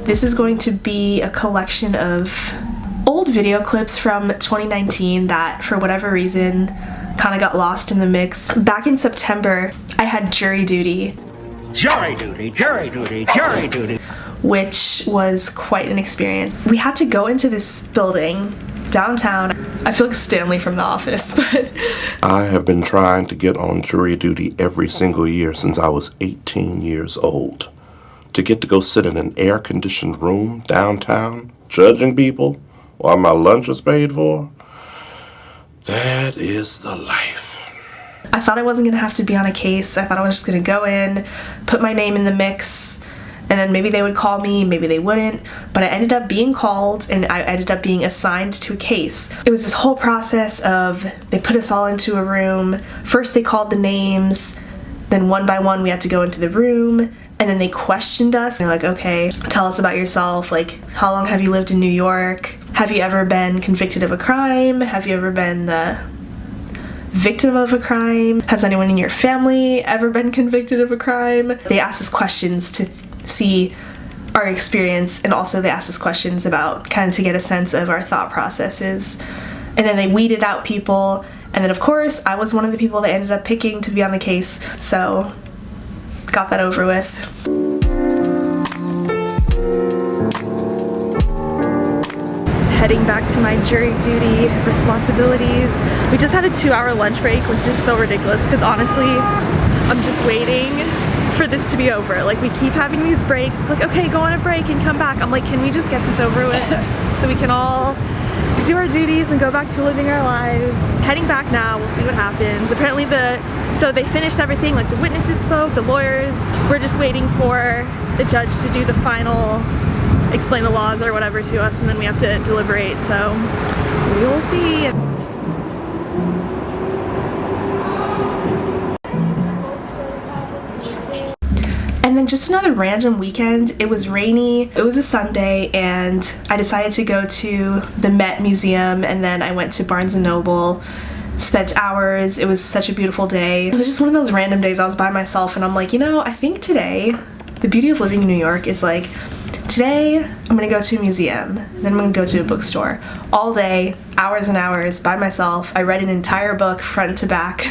This is going to be a collection of old video clips from 2019 that, for whatever reason, kind of got lost in the mix. Back in September, I had jury duty. Jury duty, jury duty, jury duty. Which was quite an experience. We had to go into this building downtown. I feel like Stanley from The Office, but I have been trying to get on jury duty every single year since I was 18 years old. To get to go sit in an air-conditioned room downtown, judging people while my lunch was paid for, that is the life. I thought I wasn't gonna have to be on a case. I thought I was just gonna go in, put my name in the mix, and then maybe they would call me, maybe they wouldn't, but I ended up being called and I ended up being assigned to a case. It was this whole process of, they put us all into a room. First they called the names, then one by one we had to go into the room, and then they questioned us. And they're like, okay, tell us about yourself. Like, how long have you lived in New York? Have you ever been convicted of a crime? Have you ever been the victim of a crime? Has anyone in your family ever been convicted of a crime? They asked us questions to see our experience, and also they asked us questions about kind of to get a sense of our thought processes. And then they weeded out people, and then of course I was one of the people they ended up picking to be on the case, so got that over with. Heading back to my jury duty responsibilities. We just had a 2-hour lunch break, which is just so ridiculous because honestly I'm just waiting for this to be over. Like, we keep having these breaks. It's like, okay, go on a break and come back. I'm like, can we just get this over with so we can all do our duties and go back to living our lives. Heading back now, we'll see what happens. Apparently so they finished everything, like the witnesses spoke, the lawyers. We're just waiting for the judge to do the final, explain the laws or whatever to us, and then we have to deliberate, so we will see. And then just another random weekend. It was rainy, it was a Sunday, and I decided to go to the Met Museum, and then I went to Barnes & Noble, spent hours. It was such a beautiful day. It was just one of those random days I was by myself, and I'm like, you know, I think today, the beauty of living in New York is like, today I'm gonna go to a museum, then I'm gonna go to a bookstore. All day, hours and hours, by myself. I read an entire book front to back.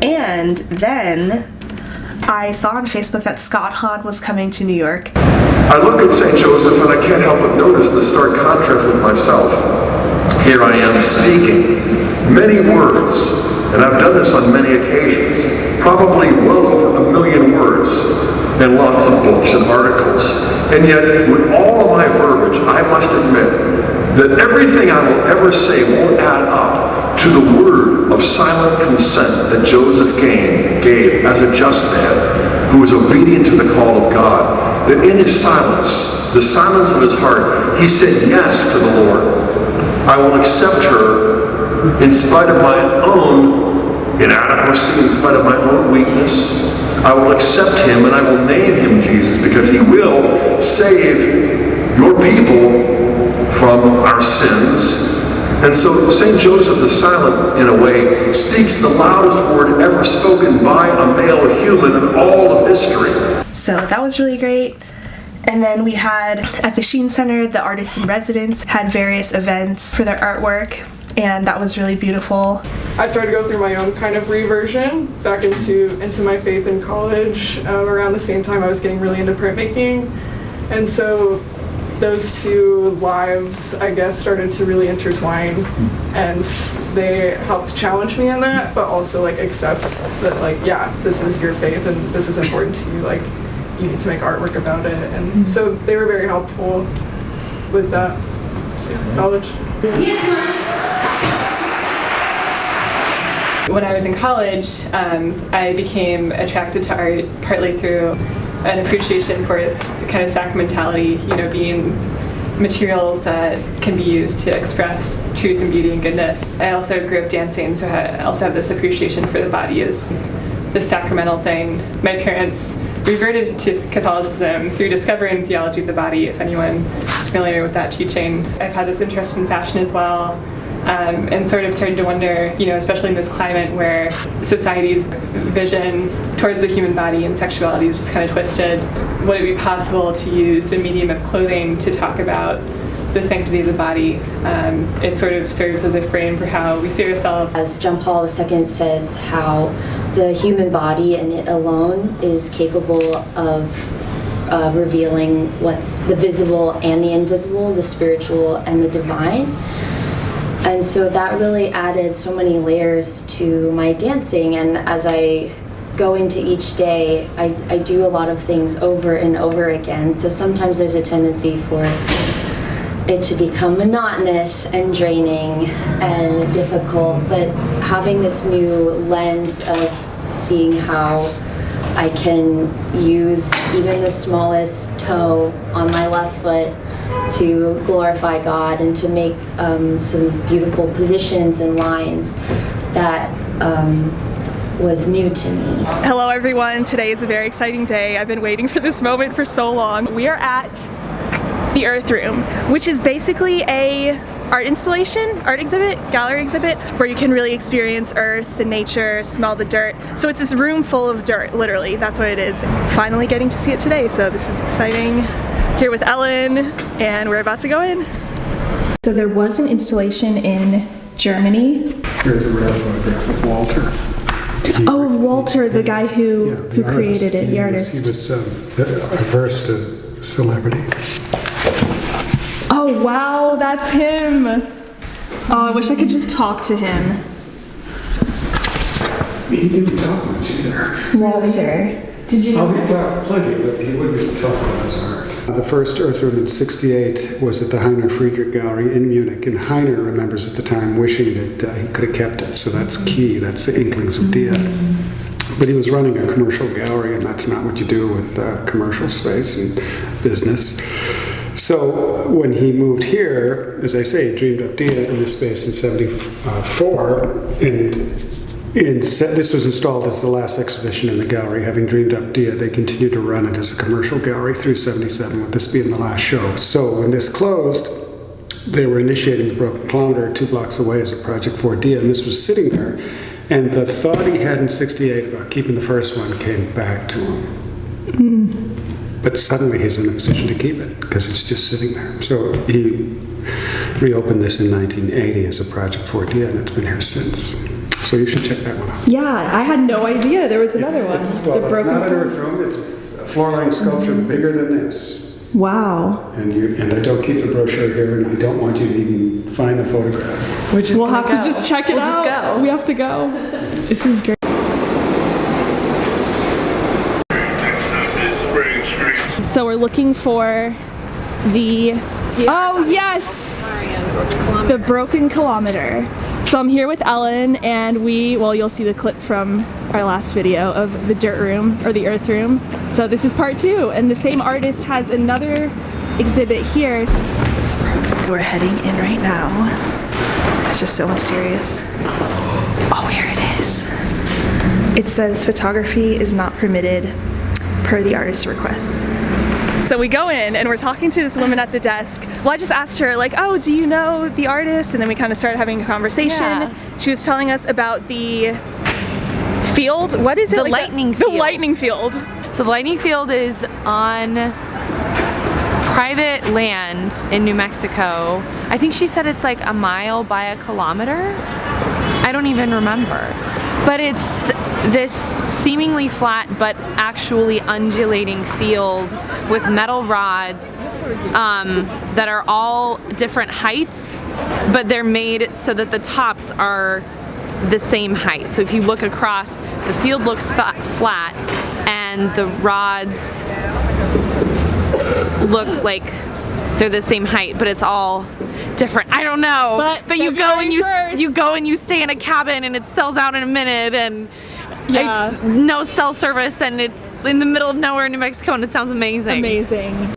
And then I saw on Facebook that Scott Hahn was coming to New York. I look at St. Joseph and I can't help but notice the stark contrast with myself. Here I am speaking many words, and I've done this on many occasions, probably well over 1 million words, and lots of books and articles. And yet, with all of my verbiage, I must admit that everything I will ever say won't add up to the word of silent consent that Joseph gave as a just man who was obedient to the call of God. That in his silence, the silence of his heart, he said yes to the Lord. I will accept her in spite of my own inadequacy, in spite of my own weakness. I will accept him and I will name him Jesus because he will save your people from our sins. And so St. Joseph the Silent, in a way, speaks the loudest word ever spoken by a male human in all of history. So that was really great. And then we had, at the Sheen Center, the artists in residence had various events for their artwork, and that was really beautiful. I started to go through my own kind of reversion back into my faith in college. Around the same time I was getting really into printmaking. And so those two lives, I guess, started to really intertwine, and they helped challenge me in that, but also like accept that, like, yeah, this is your faith and this is important to you, like you need to make artwork about it. And so they were very helpful with that. So, college. When I was in college, I became attracted to art partly through an appreciation for its kind of sacramentality, you know, being materials that can be used to express truth and beauty and goodness. I also grew up dancing, so I also have this appreciation for the body as this sacramental thing. My parents reverted to Catholicism through discovering theology of the body, if anyone is familiar with that teaching. I've had this interest in fashion as well, and sort of started to wonder, you know, especially in this climate where society's vision towards the human body and sexuality is just kind of twisted, would it be possible to use the medium of clothing to talk about the sanctity of the body? It sort of serves as a frame for how we see ourselves. As John Paul II says, how the human body and it alone is capable of revealing what's the visible and the invisible, the spiritual and the divine. And so that really added so many layers to my dancing, and as I go into each day, I do a lot of things over and over again. So sometimes there's a tendency for it to become monotonous and draining and difficult, but having this new lens of seeing how I can use even the smallest toe on my left foot to glorify God and to make some beautiful positions and lines that was new to me. Hello everyone, today is a very exciting day. I've been waiting for this moment for so long. We are at the Earth Room, which is basically a art installation, art exhibit, gallery exhibit, where you can really experience Earth and nature, smell the dirt. So it's this room full of dirt, literally, that's what it is. Finally getting to see it today, so this is exciting. Here with Ellen, and we're about to go in. So there was an installation in Germany. Here's a rare photograph of Walter. Oh, of Walter, the guy who created it, the artist. He was averse to celebrity. Oh wow, that's him. Oh, I wish I could just talk to him. He didn't talk much either. Walter. Did you know? Oh, he talked plenty, but he wouldn't talk about his art. The first Earth Room in '68 was at the Heiner Friedrich Gallery in Munich, and Heiner remembers at the time wishing that he could have kept it, so that's key, that's the inklings of Dia. But he was running a commercial gallery, and that's not what you do with commercial space and business. So when he moved here, as I say, he dreamed up Dia in this space in '74, and this was installed as the last exhibition in the gallery. Having dreamed up Dia, they continued to run it as a commercial gallery through '77, with this being the last show. So when this closed, they were initiating the Broken Kilometer 2 blocks away as a project for Dia, and this was sitting there. And the thought he had in '68 about keeping the first one came back to him. But suddenly he's in a position to keep it, because it's just sitting there. So he reopened this in 1980 as a project for Dia, and it's been here since. So you should check that one out. Yeah, I had no idea there was another one. It's not an Earth Room, it's a floor-length sculpture bigger than this. Wow. And I don't keep the brochure here, and I don't want you to even find the photograph. We'll have to just check it out. Just go. We have to go. This is great. So we're looking for the, oh yes, the Broken Kilometer. So I'm here with Ellen, and you'll see the clip from our last video of the Dirt Room, or the Earth Room. So this is part 2, and the same artist has another exhibit here. We're heading in right now. It's just so mysterious. Oh, here it is. It says photography is not permitted per the artist's requests. So we go in and we're talking to this woman at the desk. Well, I just asked her, like, oh, do you know the artist? And then we kind of started having a conversation. Yeah. She was telling us about the field. What is it? The like lightning field. The lightning field. So the lightning field is on private land in New Mexico. I think she said it's like a mile by a kilometer. I don't even remember. But it's this seemingly flat but actually undulating field with metal rods that are all different heights, but they're made so that the tops are the same height. So if you look across, the field looks flat and the rods look like they're the same height, but it's all different. I don't know. But you go and February 1st. you go and you stay in a cabin and it sells out in a minute, and Yeah. it's no cell service, and it's in the middle of nowhere in New Mexico, and it sounds amazing. Amazing.